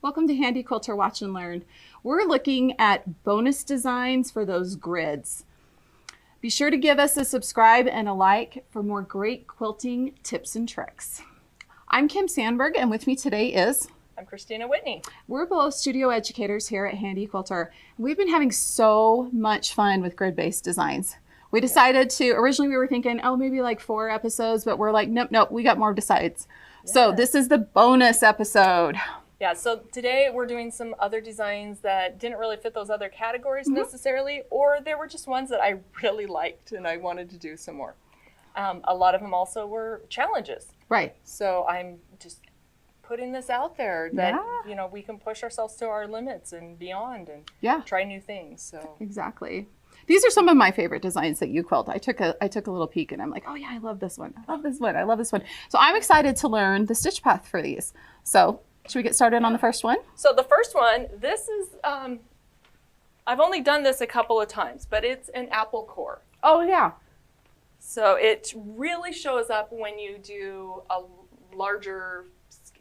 Welcome to Handi Quilter Watch and Learn. We're looking at bonus designs for those grids. Be sure to give us a subscribe and a like for more great quilting tips and tricks. I'm Kim Sandberg, and with me today is... I'm Christina Whitney. We're both studio educators here at Handi Quilter. We've been having so much fun with grid-based designs. We decided to, originally we were thinking, oh, maybe like 4 episodes, but we're like, nope, we got more besides. Yeah. So this is the bonus episode. Yeah, so today we're doing some other designs that didn't really fit those other categories necessarily, or there were just ones that I really liked and I wanted to do some more. A lot of them also were challenges. Right. So I'm just putting this out there that, you know, we can push ourselves to our limits and beyond and try new things. So exactly. These are some of my favorite designs that you quilt. I took a little peek and I'm like, oh yeah, I love this one. I love this one. I love this one. So I'm excited to learn the stitch path for these. So should we get started on the first one? So the first one, this is, I've only done this a couple of times, but it's an apple core. Oh yeah. So it really shows up when you do a larger,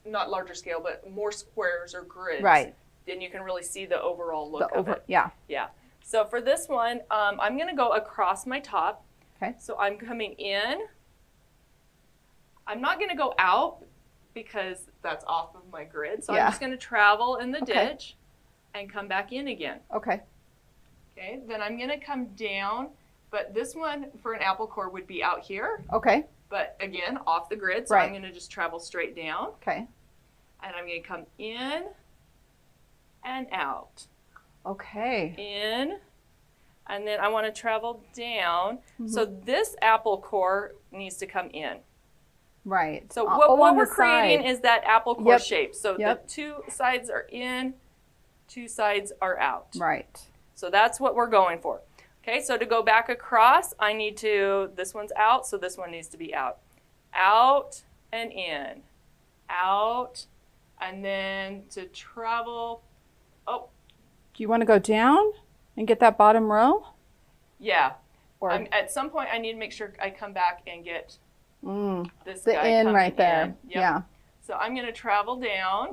not larger scale, but more squares or grids. Right. Then you can really see the overall look of it. Yeah. Yeah. So for this one, I'm going to go across my top. Okay. So I'm coming in. I'm not going to go out because that's off of my grid. So I'm just going to travel in the ditch and come back in again. Okay. Okay. Then I'm going to come down, but this one for an apple core would be out here. Okay. But again, off the grid. So I'm going to just travel straight down. Okay. And I'm going to come in and out. Okay. In, and then I want to travel down. So this apple core needs to come in. Right. So what we're creating is that apple core shape. So the 2 sides are in, 2 sides are out. Right. So that's what we're going for. Okay, so to go back across, I need to, this one's out, so this one needs to be out. Out and in. Out, and then to travel, do you want to go down and get that bottom row? Yeah. Or at some point, I need to make sure I come back and get this the guy in right there. Yep. Yeah. So I'm going to travel down,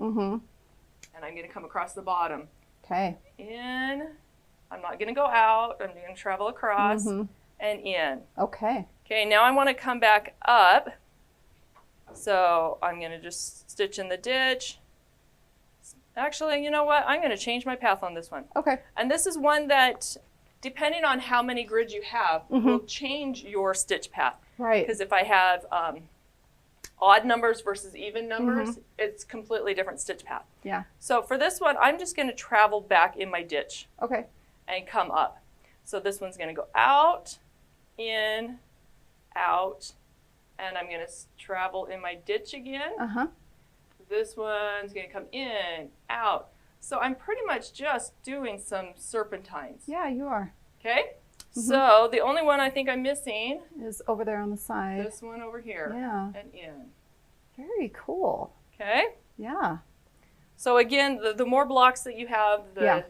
and I'm going to come across the bottom. Okay. In. I'm not going to go out. I'm going to travel across and in. Okay. Okay, now I want to come back up. So I'm going to just stitch in the ditch. Actually, you know what? I'm going to change my path on this one. Okay. And this is one that, depending on how many grids you have, will change your stitch path. Right. Because if I have odd numbers versus even numbers, it's completely different stitch path. Yeah. So for this one, I'm just going to travel back in my ditch. Okay. And come up. So this one's going to go out, in, out, and I'm going to travel in my ditch again. This one's going to come in, out. So I'm pretty much just doing some serpentines. Yeah, you are. Okay? So the only one I think I'm missing is over there on the side. This one over here. Yeah. And in. Very cool. Okay? Yeah. So again, the more blocks that you have, the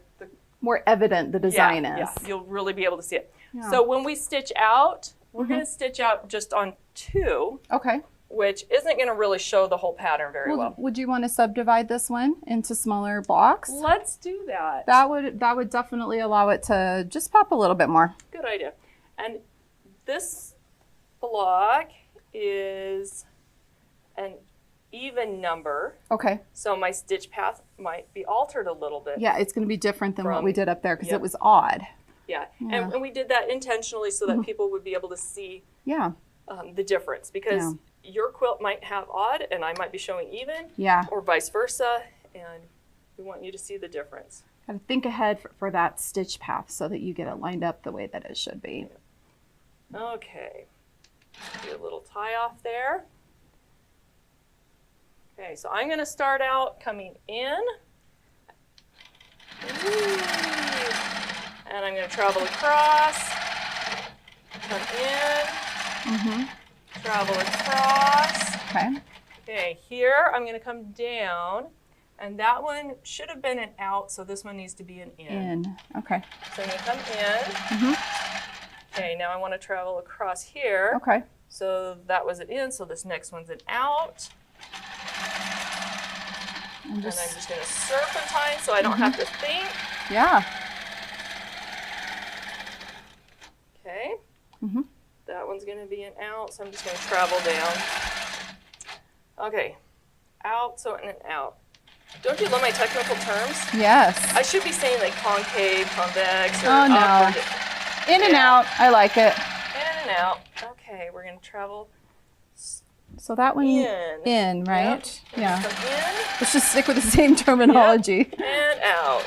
more evident the design is. Yeah, you'll really be able to see it. Yeah. So when we stitch out, we're going to stitch out just on 2. Okay. Which isn't going to really show the whole pattern very well. Would you want to subdivide this one into smaller blocks? Let's do that. That would definitely allow it to just pop a little bit more. Good idea. And this block is an even number. Okay. So my stitch path might be altered a little bit. Yeah, it's going to be different than what we did up there because it was odd. Yeah. And we did that intentionally so that people would be able to see the difference, because your quilt might have odd and I might be showing even, or vice versa, and we want you to see the difference. Got to think ahead for that stitch path so that you get it lined up the way that it should be. Okay, do a little tie off there. Okay, so I'm going to start out coming in, and I'm going to travel across, come in, travel across. Okay. Okay, here I'm going to come down, and that one should have been an out, so this one needs to be an in. Okay. So I'm going to come in. Okay, now I want to travel across here. Okay. So that was an in, so this next one's an out. And I'm just going to serpentine so I don't have to think. Yeah. Okay. That one's going to be an out, so I'm just going to travel down. Okay. Out, so in and out. Don't you love my technical terms? Yes. I should be saying like concave, convex, or oh, no. upward. In and out. I like it. In and out. Okay, we're going to travel so that one in, right? Yep. Yeah. Come in. Let's just stick with the same terminology. Yep. And out.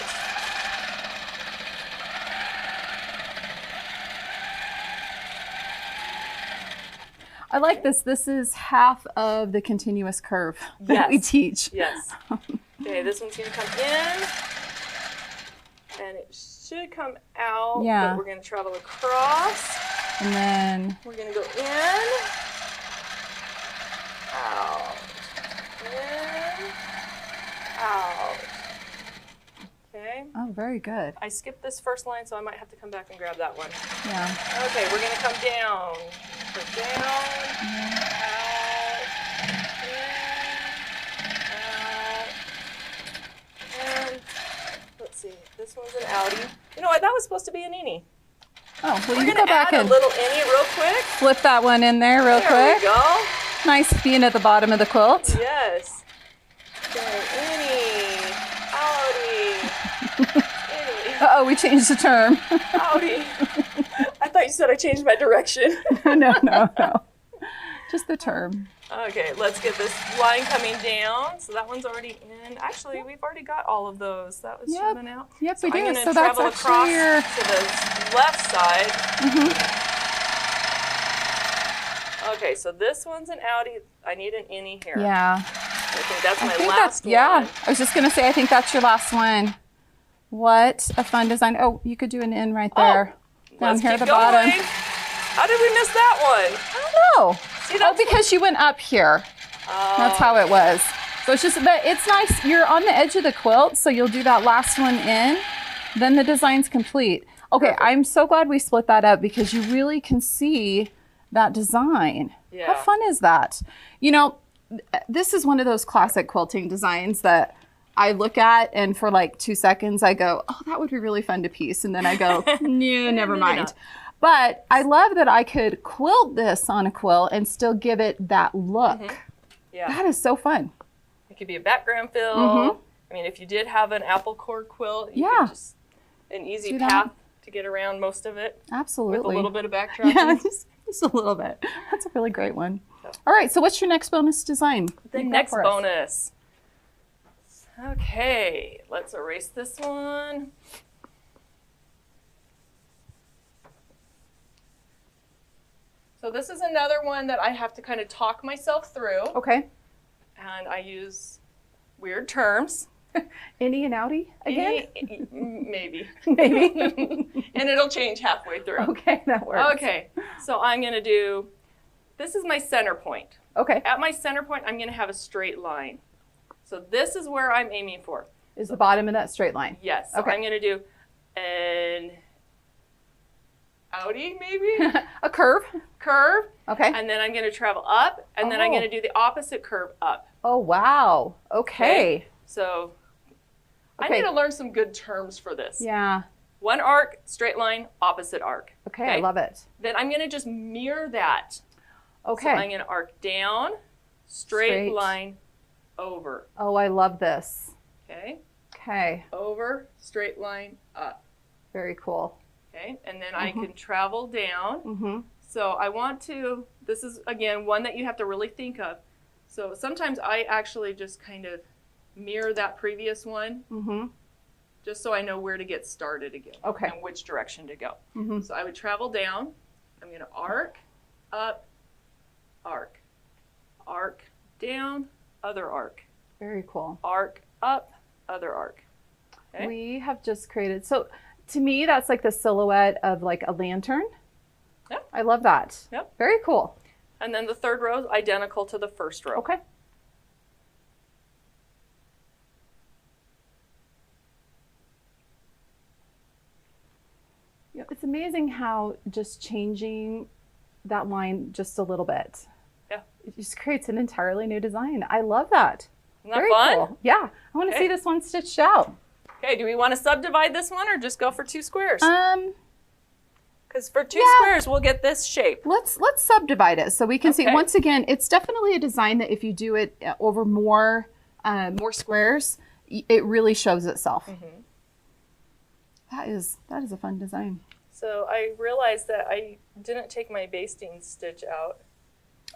I like this. This is half of the continuous curve that we teach. Yes. Okay, this one's going to come in. And it should come out. Yeah. But we're going to travel across. And then we're going to go in. Out. In. Out. Okay. oh, very good. I skipped this first line, so I might have to come back and grab that one. Yeah. Okay, we're going to come down. So down, out, in, out. And let's see, this one's an outie. You know what, that was supposed to be an innie. Oh, well, We're you going go to back add and a little innie real quick. flip that one in there real There quick. we go. Nice being at the bottom of the quilt. Yes. Okay, innie, outie, innie, Uh-oh, we changed the term. outie. I thought you said I changed my direction. no. Just the term. Okay, let's get this line coming down. So that one's already in. Actually, we've already got all of those. That was should have been out. Yep, so we do. I'm going So to that's travel across actually your... to the left side. Okay, so this one's an outie. I need an innie here. Yeah. I think that's my think last one. Yeah, I was just going to say, I think that's your last one. What a fun design. Oh, you could do an in right there. Down here at the bottom. How did we miss that one? I don't know. See, because you went up here. That's how it was. So it's just, but it's nice. You're on the edge of the quilt, so you'll do that last one in, then the design's complete. Okay, perfect. I'm so glad we split that up because you really can see that design. Yeah. How fun is that? You know, this is one of those classic quilting designs that I look at and for like 2 seconds I go, oh, that would be really fun to piece. And then I go, yeah, never mind. But I love that I could quilt this on a quilt and still give it that look. Yeah. That is so fun. It could be a background fill. I mean, if you did have an apple cord quilt, you could just an easy path to get around most of it. Absolutely. With a little bit of backtracking. Yeah, just a little bit. That's a really great one. All right, so what's your next bonus design? The next bonus. Okay, let's erase this one. So this is another one that I have to kind of talk myself through. Okay. And I use weird terms. Innie and outie again? Maybe. Maybe. And it'll change halfway through. Okay, that works. Okay, so I'm going to do, this is my center point. Okay. At my center point, I'm going to have a straight line. So this is where I'm aiming for. Is the bottom of that straight line? Yes. So I'm going to do an outie, maybe? A curve. Curve. Okay. And then I'm going to travel up, and then I'm going to do the opposite curve up. Oh, wow. Okay. So I need to learn some good terms for this. Yeah. One arc, straight line, opposite arc. Okay, I love it. Then I'm going to just mirror that. Okay. So I'm going to arc down, straight line, over. Oh, I love this. Okay. Okay. Over, straight line, up. Very cool. Okay, and then I can travel down. So I want to, this is, again, one that you have to really think of. So sometimes I actually just kind of mirror that previous one, just so I know where to get started again. Okay. And which direction to go. So I would travel down. I'm going to arc, up, arc. Arc, down, other arc. Very cool. Arc, up, other arc. Okay? We have just created, so to me, that's like the silhouette of like a lantern. Yep. I love that. Yep. Very cool. And then the third row is identical to the first row. Okay. It's amazing how just changing that line just a little bit, it just creates an entirely new design. I love that. Isn't that fun? Cool. Yeah, I want to see this one stitched out. Okay, do we want to subdivide this one or just go for 2 squares? Because for 2 squares, we'll get this shape. Let's subdivide it so we can see. Once again, it's definitely a design that if you do it over more squares, it really shows itself. That is a fun design. So I realized that I didn't take my basting stitch out.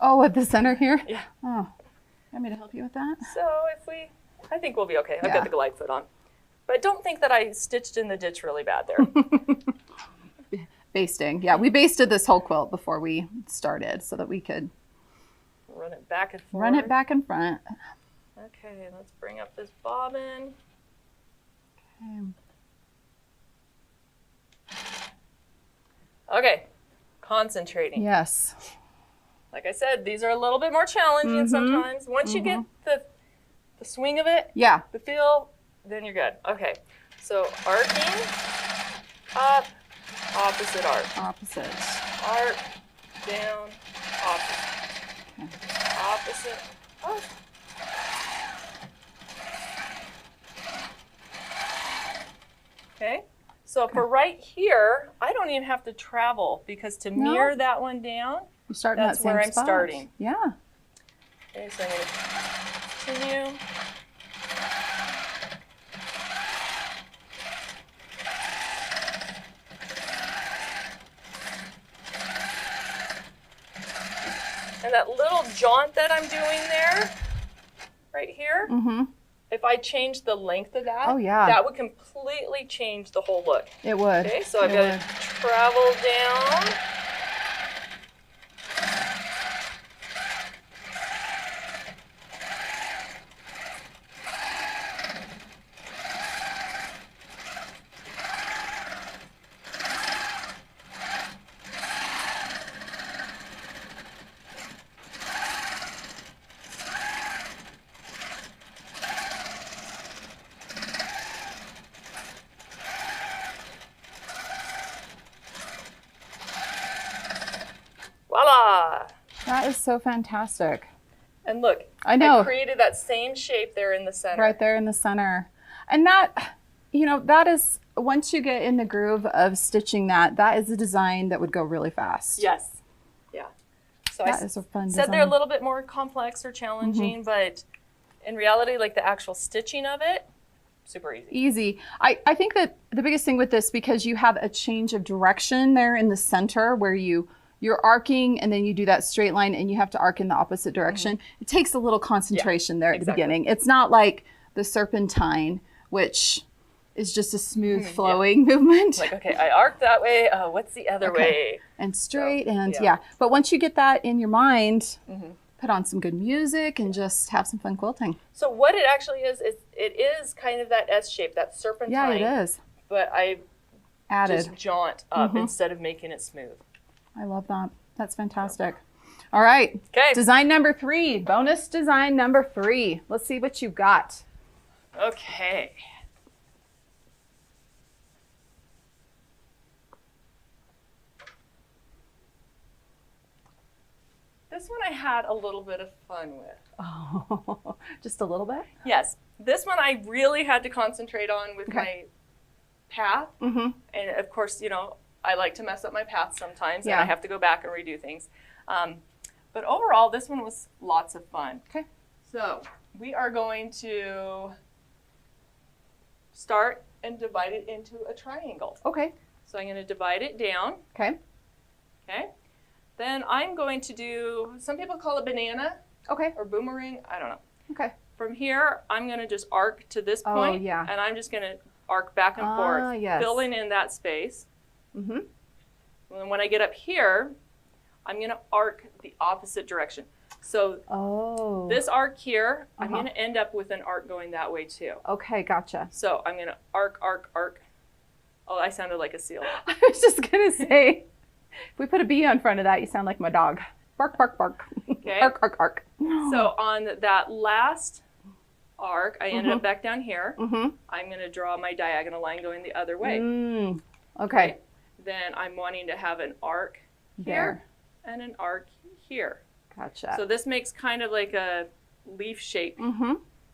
Oh, at the center here? Yeah. Oh, you want me to help you with that? So I think we'll be okay. I've got the glide foot on. But don't think that I stitched in the ditch really bad there. Basting. Yeah, we basted this whole quilt before we started so that we could run it back and forth. Run it back and front. Okay, let's bring up this bobbin. Okay, concentrating. Yes. Like I said, these are a little bit more challenging sometimes. Once you get the swing of it, the feel, then you're good. Okay, so arcing, up, opposite arc. Opposite. Arc, down, opposite. Opposite, up. Okay, so for right here, I don't even have to travel because to mirror that one down, that's where I'm starting. Yeah. Okay, so I'm going to continue. And that little jaunt that I'm doing there, right here, if I change the length of that, that would completely change the whole look. It would. Okay, so I've got to travel down. Voila! That is so fantastic. And look, I know. I created that same shape there in the center. Right there in the center. And that, you know, that is, once you get in the groove of stitching that is a design that would go really fast. Yes. Yeah. So that is a fun said design. they're a little bit more complex or challenging, but in reality, like the actual stitching of it, super easy. Easy. I think that the biggest thing with this, because you have a change of direction there in the center where you're arcing and then you do that straight line and you have to arc in the opposite direction. It takes a little concentration there at the beginning. It's not like the serpentine, which is just a smooth flowing movement. Like, okay, I arc that way. What's the other way? And straight and But once you get that in your mind, put on some good music and just have some fun quilting. So what it actually is it is kind of that S shape, that serpentine. Yeah, it is. But I added just jaunt up instead of making it smooth. I love that. That's fantastic. All right. Okay. Design number 3. Bonus design number 3. Let's see what you've got. Okay. This one I had a little bit of fun with. Oh, just a little bit? Yes. This one I really had to concentrate on with my path. And of course, you know, I like to mess up my path sometimes, and I have to go back and redo things. But overall, this one was lots of fun. Okay. So we are going to start and divide it into a triangle. Okay. So I'm going to divide it down. Okay. Okay. Then I'm going to do, some people call it banana. Okay. Or boomerang. I don't know. Okay. From here, I'm going to just arc to this point. And I'm just going to arc back and forth, filling in that space. And then when I get up here, I'm going to arc the opposite direction. So this arc here, I'm going to end up with an arc going that way too. Okay, gotcha. So I'm going to arc, arc, arc. Oh, I sounded like a seal. I was just going to say, if we put a B on front of that, you sound like my dog. Bark, bark, bark. Okay. Arc, arc, arc. So on that last arc, I ended up back down here. I'm going to draw my diagonal line going the other way. Okay. Then I'm wanting to have an arc here and an arc here. Gotcha. So this makes kind of like a leaf shape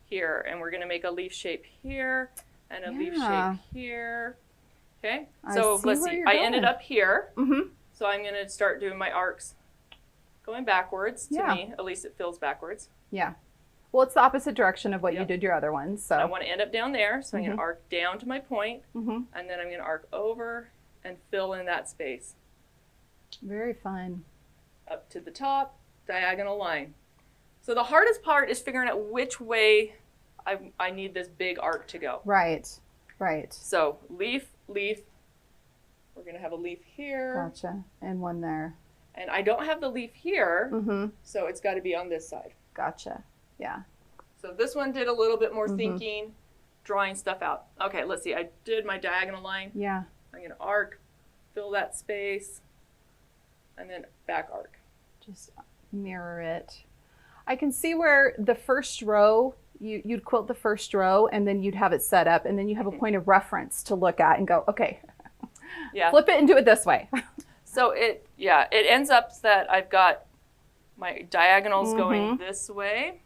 here, and we're going to make a leaf shape here and a leaf shape here. Okay, so let's see. I ended up here, so I'm going to start doing my arcs going backwards. To me, at least it feels backwards. Yeah. Well, it's the opposite direction of what you did your other ones. So and I want to end up down there, so I'm going to arc down to my point, and then I'm going to arc over and fill in that space. Very fun. Up to the top, diagonal line. So the hardest part is figuring out which way I need this big arc to go. Right, right. So leaf, leaf. We're going to have a leaf here. Gotcha. And one there. And I don't have the leaf here, so it's got to be on this side. Gotcha. Yeah. So this one did a little bit more thinking, drawing stuff out. Okay, let's see. I did my diagonal line. Yeah. I'm going to arc, fill that space, and then back arc. Just mirror it. I can see where the first row, you'd quilt the first row, and then you'd have it set up, and then you have a point of reference to look at and go, okay, flip it and do it this way. So it ends up that I've got my diagonals going this way.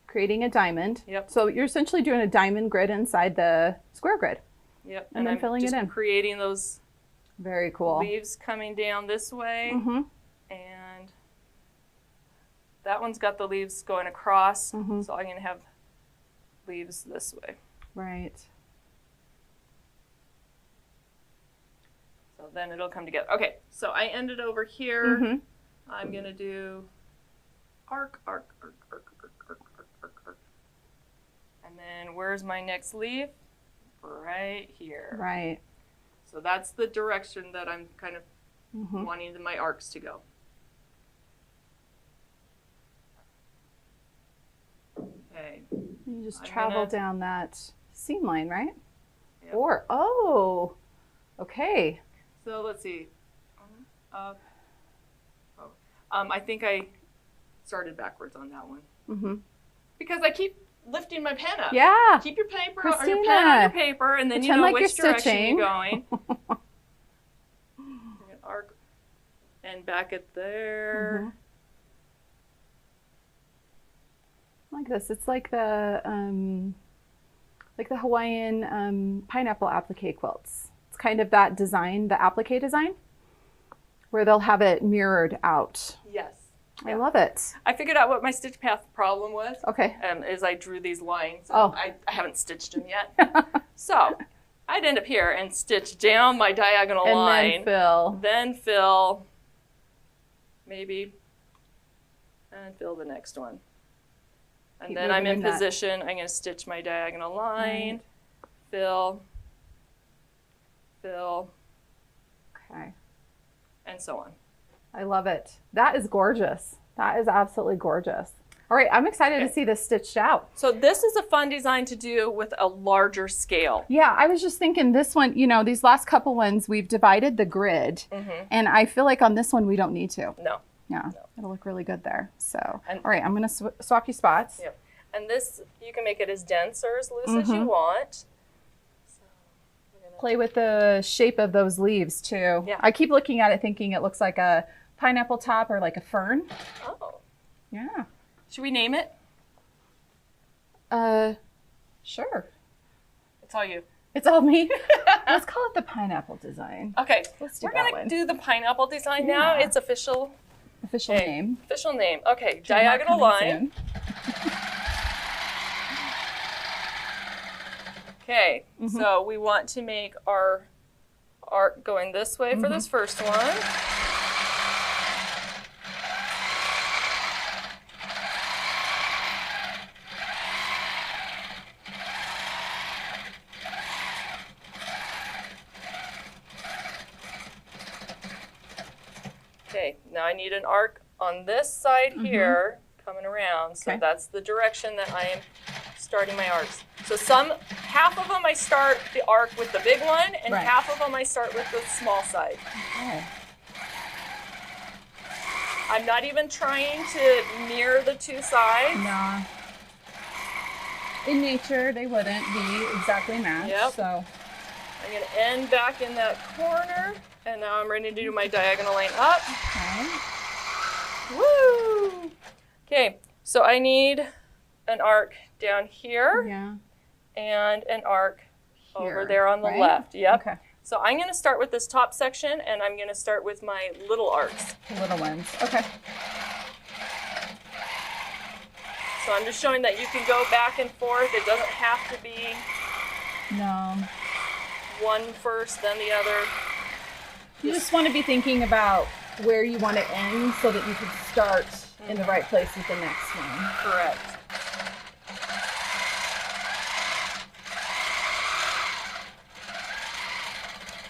Creating a diamond. Yep. So you're essentially doing a diamond grid inside the square grid. Yep. And then filling it in. Creating those very cool leaves coming down this way. And that one's got the leaves going across. So I'm going to have leaves this way. Right. So then it'll come together. Okay, so I ended over here. I'm going to do arc, arc, arc, arc, arc, arc, arc, arc, arc. And then where's my next leaf? Right here. Right. So that's the direction that I'm kind of wanting my arcs to go. Okay. You just travel down that seam line, right? Yep. Or, okay. So let's see. Up. I think I started backwards on that one. Because I keep lifting my pen up. Yeah. Keep your paper Christina, or your pen on your paper, and then pretend you know like which you're direction stitching. you're going. Arc and back it there. Like this. It's like the Hawaiian pineapple applique quilts. It's kind of that design, the applique design, where they'll have it mirrored out. Yes. I love it. I figured out what my stitch path problem was. Okay. Is I drew these lines. Oh. I haven't stitched them yet. So I'd end up here and stitch down my diagonal line. And then fill. Then fill. Maybe. And fill the next one. And Keep then I'm in moving that. position. I'm going to stitch my diagonal line. Fill. Fill. Okay. And so on. I love it. That is gorgeous. That is absolutely gorgeous. All right, I'm excited to see this stitched out. So this is a fun design to do with a larger scale. Yeah, I was just thinking this one, you know, these last couple ones, we've divided the grid. And I feel like on this one, we don't need to. No. Yeah, it'll look really good there. So, all right, I'm going to swap you spots. Yep. And this, you can make it as dense or as loose as you want. Play with the shape of those leaves too. Yeah. I keep looking at it thinking it looks like a pineapple top or like a fern. Oh. Yeah. Should we name it? Sure. It's all you. It's all me. Let's call it the pineapple design. Okay. Let's do We're that going one. to do the pineapple design now. It's official. Official name. Official name. Okay. Trademark Diagonal line. coming soon. Okay. So we want to make our arc going this way for this first one. Okay, now I need an arc on this side here coming around. So that's the direction that I am starting my arcs. So half of them I start the arc with the big one, and half of them I start with the small side. Okay. I'm not even trying to mirror the two sides. Nah. In nature, they wouldn't be exactly matched. Yep. So I'm going to end back in that corner, and now I'm ready to do my diagonal line up. okay. Woo! Okay, so I need an arc down here. Yeah. And an arc Here, over there on the right? left. Yep. Okay. So I'm going to start with this top section, and I'm going to start with my little arcs. The little ones. Okay. So I'm just showing that you can go back and forth. It doesn't have to be No. one first, then the other. You just want to be thinking about where you want to end so that you can start in the right place with the next one. Correct.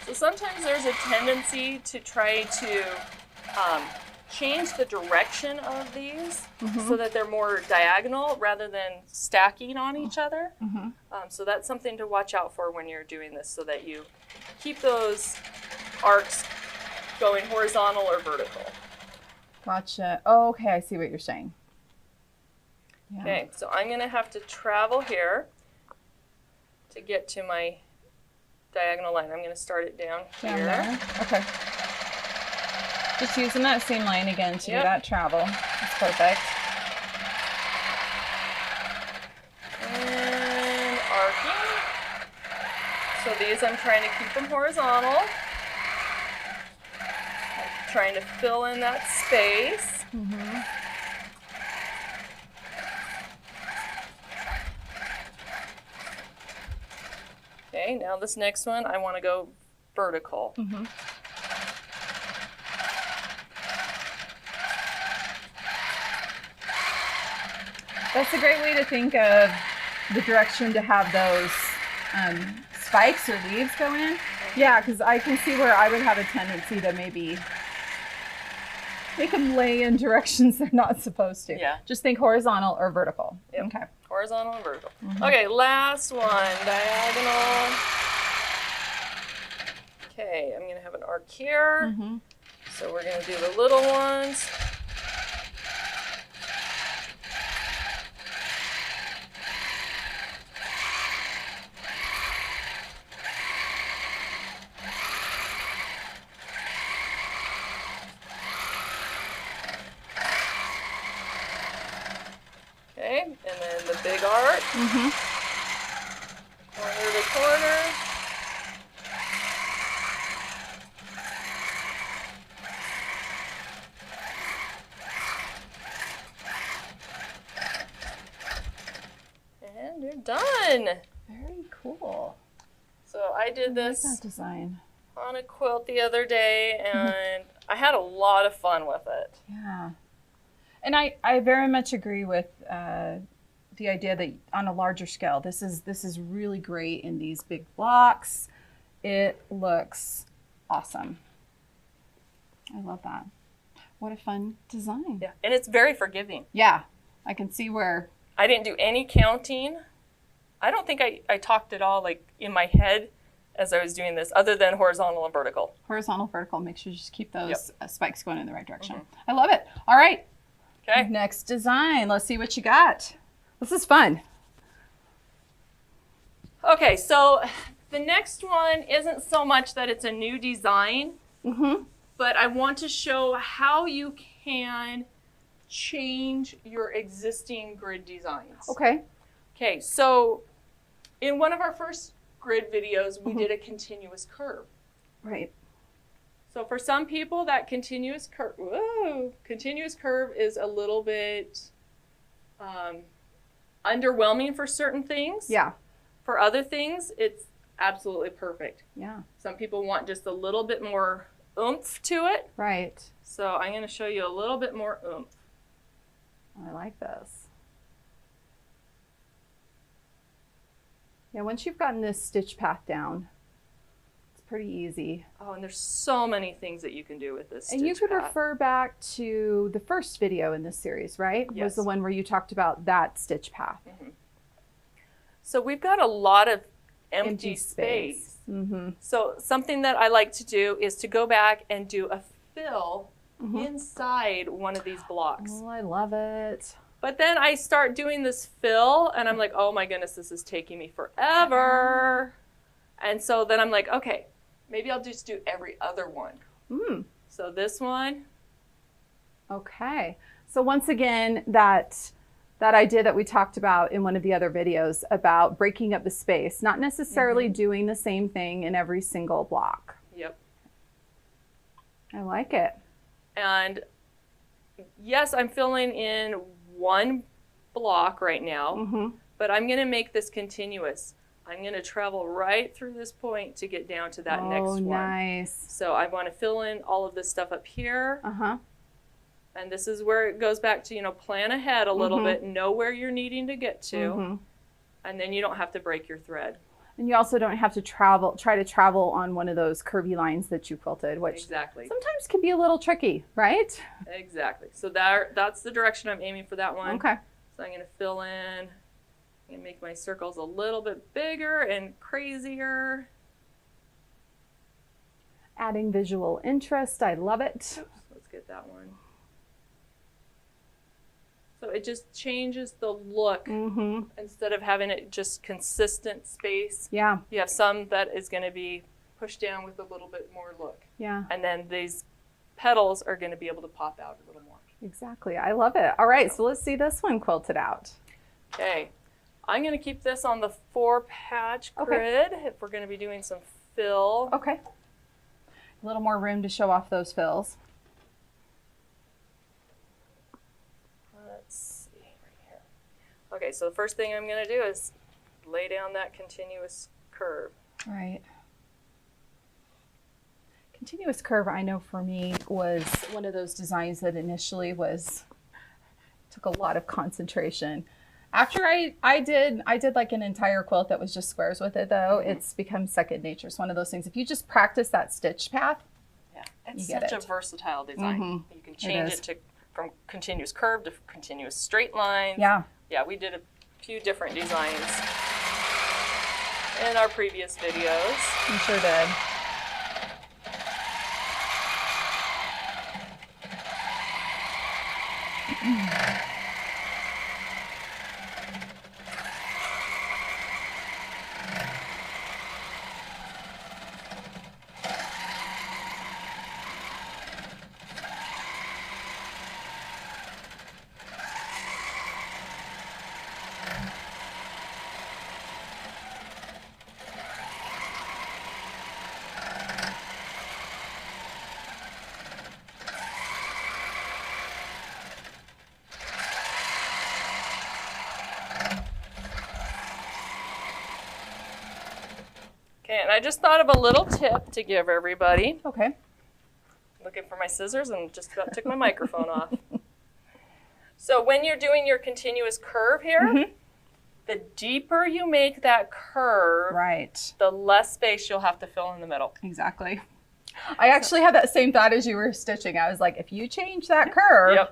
So sometimes there's a tendency to try to change the direction of these so that they're more diagonal rather than stacking on each other. So that's something to watch out for when you're doing this, so that you keep those arcs going horizontal or vertical. Gotcha. Oh, okay, I see what you're saying. Yeah. Okay, so I'm going to have to travel here to get to my diagonal line. I'm going to start it down Down here. there. Okay. Just using that same line again to do that travel. That's perfect. And arcing. So these I'm trying to keep them horizontal. I'm trying to fill in that space. Okay, now this next one, I want to go vertical. That's a great way to think of the direction to have those spikes or leaves go in. Yeah, because I can see where I would have a tendency to maybe make them lay in directions they're not supposed to. Yeah. Just think horizontal or vertical. Yep. Okay. Horizontal and vertical. Okay, last one, diagonal. Okay, I'm going to have an arc here. So we're going to do the little ones. Okay, and then the big arc. Corner to corner. And you're done. Very cool. So I did I like this that design. on a quilt the other day, and I had a lot of fun with it. Yeah. And I very much agree with the idea that on a larger scale, this is really great in these big blocks. It looks awesome. I love that. What a fun design. Yeah, and it's very forgiving. Yeah, I can see where. I didn't do any counting. I don't think I talked at all, like in my head as I was doing this, other than horizontal and vertical. Horizontal, vertical, make sure you just keep those spikes going in the right direction. I love it. All right. Okay. Next design. Let's see what you got. This is fun. Okay, so the next one isn't so much that it's a new design, but I want to show how you can change your existing grid designs. Okay. Okay, so in one of our first grid videos, we did a continuous curve. Right. So for some people, that continuous curve is a little bit underwhelming for certain things. Yeah. For other things, it's absolutely perfect. Yeah. Some people want just a little bit more oomph to it. Right. So I'm going to show you a little bit more oomph. I like this. Yeah, once you've gotten this stitch path down, it's pretty easy. Oh, and there's so many things that you can do with this stitch And you could path. refer back to the first video in this series, right? Yes. Was the one where you talked about that stitch path. So we've got a lot of empty space. So something that I like to do is to go back and do a fill inside one of these blocks. Oh, I love it. But then I start doing this fill, and I'm like, oh my goodness, this is taking me forever. And so then I'm like, okay, maybe I'll just do every other one. So this one. Okay. So once again, that that idea that we talked about in one of the other videos about breaking up the space, not necessarily doing the same thing in every single block. Yep. I like it. And yes, I'm filling in one block right now, but I'm going to make this continuous. I'm going to travel right through this point to get down to that next one. Nice. So I want to fill in all of this stuff up here. And this is where it goes back to, you know, plan ahead a little bit, know where you're needing to get to, and then you don't have to break your thread. And you also don't have to try to travel on one of those curvy lines that you quilted, which sometimes can be a little tricky, right? Exactly. So that's the direction I'm aiming for that one. Okay. So I'm going to fill in and make my circles a little bit bigger and crazier. Adding visual interest. I love it. Oops, let's get that one. So it just changes the look instead of having it just consistent space. Yeah. You have some that is going to be pushed down with a little bit more look. Yeah. And then these petals are going to be able to pop out a little more. Exactly. I love it. All right. So let's see this one quilted out. Okay. I'm going to keep this on the 4-patch grid if we're going to be doing some fill. Okay. A little more room to show off those fills. Let's see right here. Okay, so the first thing I'm going to do is lay down that continuous curve. Right. Continuous curve, I know for me, was one of those designs that initially took a lot of concentration. After I did like an entire quilt that was just squares with it, though, it's become second nature. It's one of those things. If you just practice that stitch path, it's such a versatile design. You can change it from continuous curve to continuous straight lines. Yeah. Yeah, we did a few different designs in our previous videos. We sure did. And I just thought of a little tip to give everybody. Okay. Looking for my scissors and just about took my microphone off. So when you're doing your continuous curve here, the deeper you make that curve, the less space you'll have to fill in the middle. Exactly. I actually had that same thought as you were stitching. I was like, if you change that curve.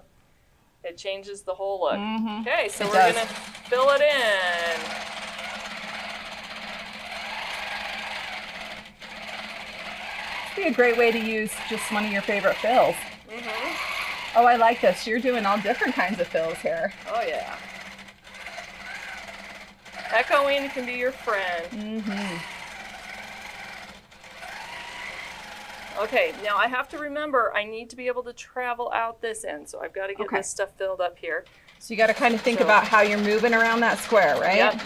It changes the whole look. Okay, so we're going to fill it in. Be a great way to use just one of your favorite fills. Oh, I like this. You're doing all different kinds of fills here. Oh, yeah. Echoing can be your friend. Okay, now I have to remember I need to be able to travel out this end, so I've got to get this stuff filled up here. So you got to kind of think about how you're moving around that square, right? Yep.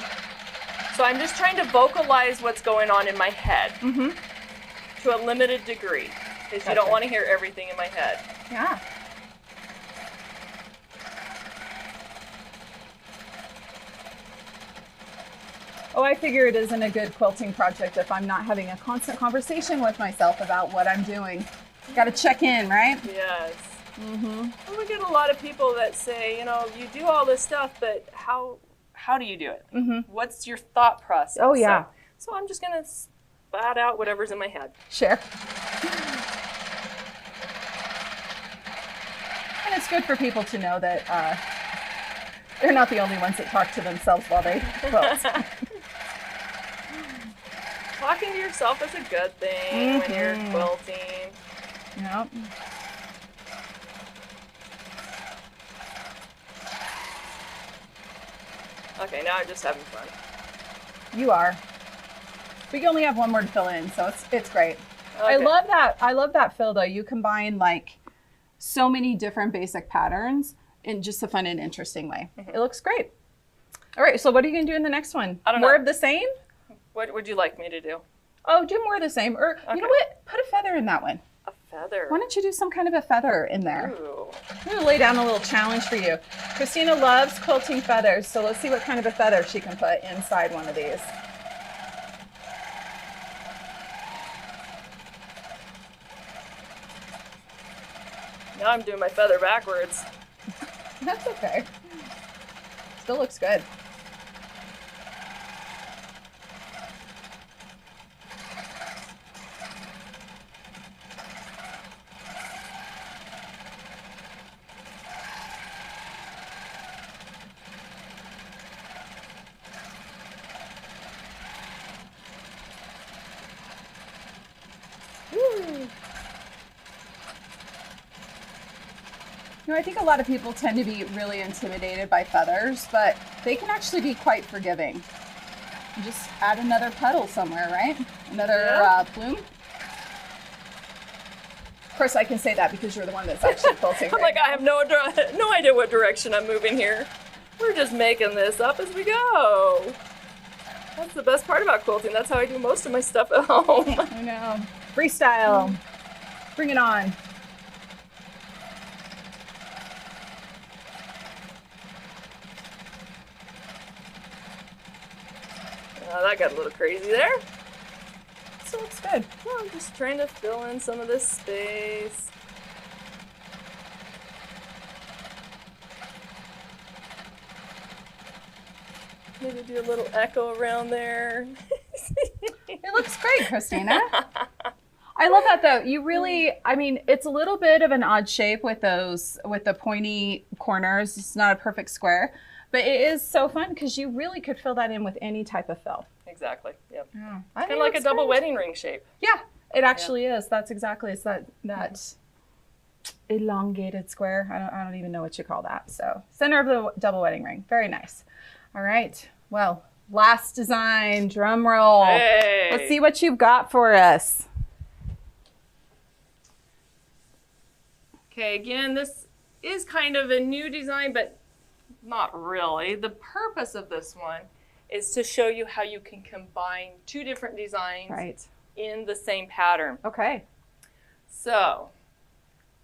So I'm just trying to vocalize what's going on in my head. To a limited degree, because you don't want to hear everything in my head. Yeah. Oh, I figure it isn't a good quilting project if I'm not having a constant conversation with myself about what I'm doing. Got to check in, right? Yes. Well, we get a lot of people that say, you know, you do all this stuff, but how do you do it? What's your thought process? Oh, yeah. So I'm just going to spat out whatever's in my head. Sure. And it's good for people to know that they're not the only ones that talk to themselves while they quilt. Talking to yourself is a good thing when you're quilting. Yep. Okay, now I'm just having fun. You are. We only have one more to fill in, so it's great. Okay. I love that fill though. You combine like so many different basic patterns in just a fun and interesting way. It looks great. All right, so what are you going to do in the next one? I don't know. More know. of the same? What would you like me to do? Oh, do more of the same. Or you know what? Put a feather in that one. A feather. Why don't you do some kind of a feather in there? Ooh. I'm going to lay down a little challenge for you. Christina loves quilting feathers, so let's see what kind of a feather she can put inside one of these. Now I'm doing my feather backwards. That's okay. Still looks good. You know, I think a lot of people tend to be really intimidated by feathers, but they can actually be quite forgiving. You just add another petal somewhere, right? Another plume. Of course, I can say that because you're the one that's actually quilting. I'm like, I have no idea what direction I'm moving here. We're just making this up as we go. That's the best part about quilting. That's how I do most of my stuff at home. I know. Freestyle. Bring it on. That got a little crazy there. So looks good. Well, I'm just trying to fill in some of this space. Maybe do a little echo around there. It looks great, Christina. I love that though. You really, I mean, it's a little bit of an odd shape with the pointy corners. It's not a perfect square, but it is so fun because you really could fill that in with any type of fill. Exactly. Yep. Yeah. Kind of like a double wedding ring shape. Yeah, it actually is. That's exactly, it's that elongated square. I don't even know what you call that. So center of the double wedding ring. Very nice. All right. Well, last design, drum roll. Hey. Let's see what you've got for us. Okay, again, this is kind of a new design, but not really. The purpose of this one is to show you how you can combine two different designs in the same pattern. Okay. So,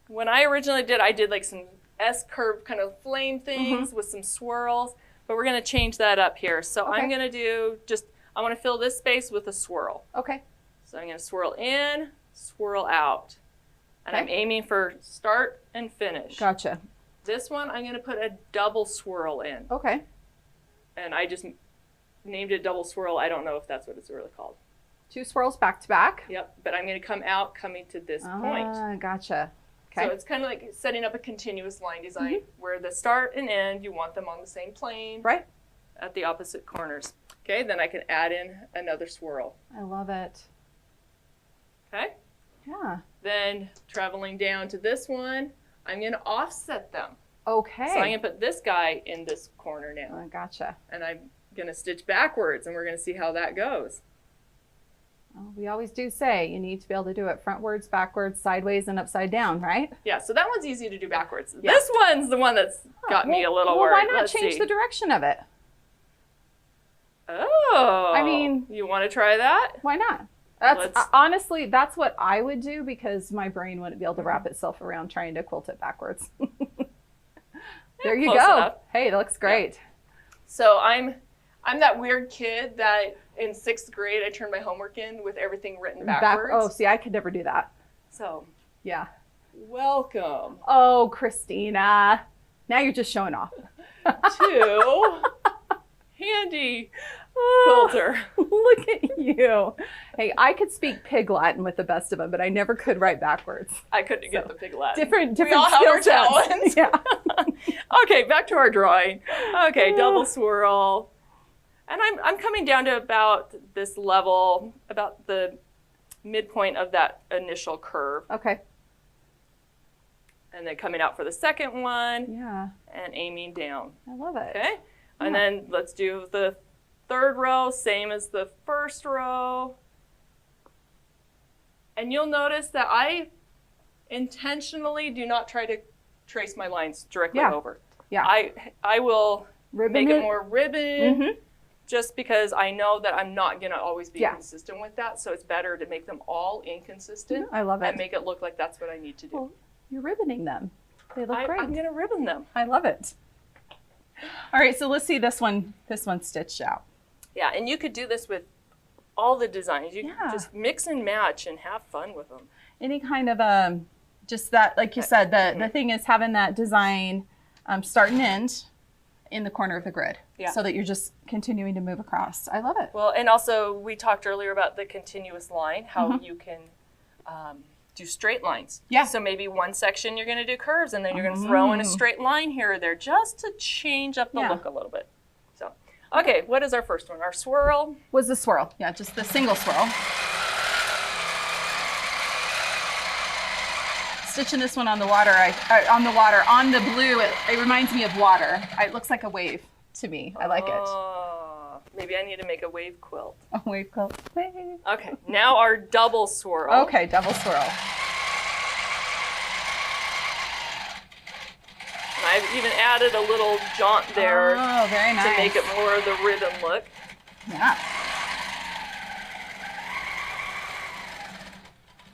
when I originally did, I did like some S-curve kind of flame things with some swirls, but we're going to change that up here. So I'm going to do I want to fill this space with a swirl. Okay. So I'm going to swirl in, swirl out. And I'm aiming for start and finish. Gotcha. This one, I'm going to put a double swirl in. Okay. And I just named it double swirl. I don't know if that's what it's really called. Two swirls back to back. Yep. But I'm going to come out, coming to this point. Gotcha. Okay. So it's kind of like setting up a continuous line design where the start and end, you want them on the same plane. Right. At the opposite corners. Okay. Then I can add in another swirl. I love it. Okay. Yeah. Then traveling down to this one, I'm going to offset them. Okay. So I'm going to put this guy in this corner now. Gotcha. And I'm going to stitch backwards, and we're going to see how that goes. Well, we always do say you need to be able to do it frontwards, backwards, sideways, and upside down, right? Yeah, so that one's easy to do backwards. Yeah. This one's the one that's got me a little worried. Why not change the direction of it? Oh. I mean, you want to try that? Why not? That's honestly, that's what I would do because my brain wouldn't be able to wrap itself around trying to quilt it backwards. There you go. Enough. Hey, it looks great. Yeah. So I'm that weird kid that in 6th grade I turned my homework in with everything written backwards. Oh, see, I could never do that. So yeah. Welcome. Oh, Christina. Now you're just showing off. To Handi Quilter. Look at you. Hey, I could speak Pig Latin with the best of them, but I never could write backwards. I couldn't get the Pig Latin. Different skill sets. Yeah. Okay, back to our drawing. Okay, double swirl. And I'm coming down to about this level, about the midpoint of that initial curve. Okay. And then coming out for the second one. Yeah. And aiming down. I love it. Okay. And then let's do the 3rd row, same as the 1st row. And you'll notice that I intentionally do not try to trace my lines directly over. Yeah. I will Ribbon make it it. more ribbon just because I know that I'm not going to always be consistent with that. So it's better to make them all inconsistent. I love it. And make it look like that's what I need to do. Well, you're ribboning them. They look great. I'm going to ribbon them. I love it. All right, so let's see this one stitched out. Yeah, and you could do this with all the designs. You can just mix and match and have fun with them. Any kind of just that, like you said, the thing is having that design start and end in the corner of the grid, so that you're just continuing to move across. I love it. Well, and also we talked earlier about the continuous line, how you can do straight lines. Yeah. So maybe one section you're going to do curves, and then you're going to throw in a straight line here or there just to change up the look a little bit. So, okay, what is our first one? Our swirl? Was the swirl. Yeah, just the single swirl. Stitching this one on the water, on the blue, it reminds me of water. It looks like a wave to me. I like it. Maybe I need to make a wave quilt. A wave quilt. Wave. Okay, now our double swirl. Okay, double swirl. And I've even added a little jaunt there very nice. to make it more of the ribbon look. Yeah.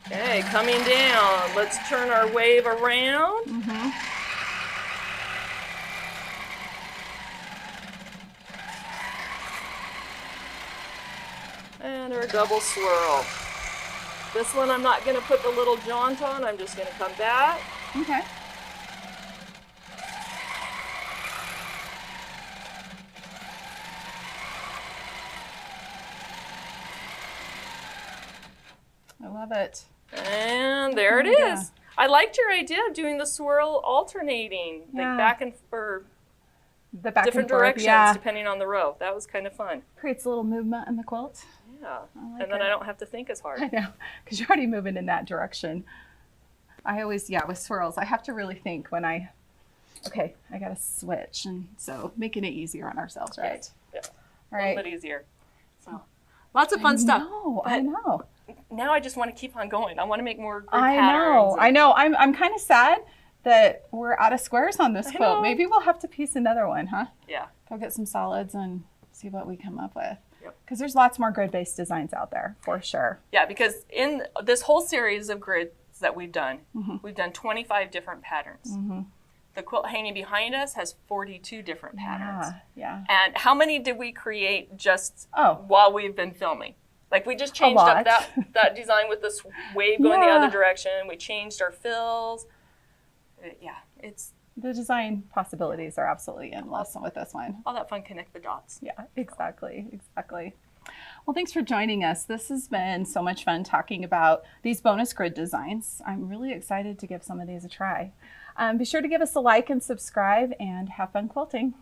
Okay, coming down. Let's turn our wave around. And our double swirl. This one I'm not going to put the little jaunt on. I'm just going to come back. Okay. I love it. And there it is. I liked your idea of doing the swirl alternating, like back and forth. The back different and forth, directions depending on the row. That was kind of fun. Creates a little movement in the quilt. Yeah, and then I don't have to think as hard. I know, because you're already moving in that direction. I always, with swirls, I have to really think when I got to switch, and so making it easier on ourselves, right? Yeah, all right. A little bit easier. So, lots of fun stuff. I know. Now I just want to keep on going. I want to make more grid patterns. I know. I'm kind of sad that we're out of squares on this quilt. Maybe we'll have to piece another one, huh? Yeah. Go get some solids and see what we come up with. Because there's lots more grid-based designs out there, for sure. Yeah, because in this whole series of grids that we've done 25 different patterns. The quilt hanging behind us has 42 different patterns. Yeah. And how many did we create just while we've been filming? Like we just changed up that design with this wave going the other direction. We changed our fills. It's the design possibilities are absolutely endless with this one. All that fun, connect the dots. Yeah, exactly. Well, thanks for joining us. This has been so much fun talking about these bonus grid designs. I'm really excited to give some of these a try. Be sure to give us a like and subscribe, and have fun quilting.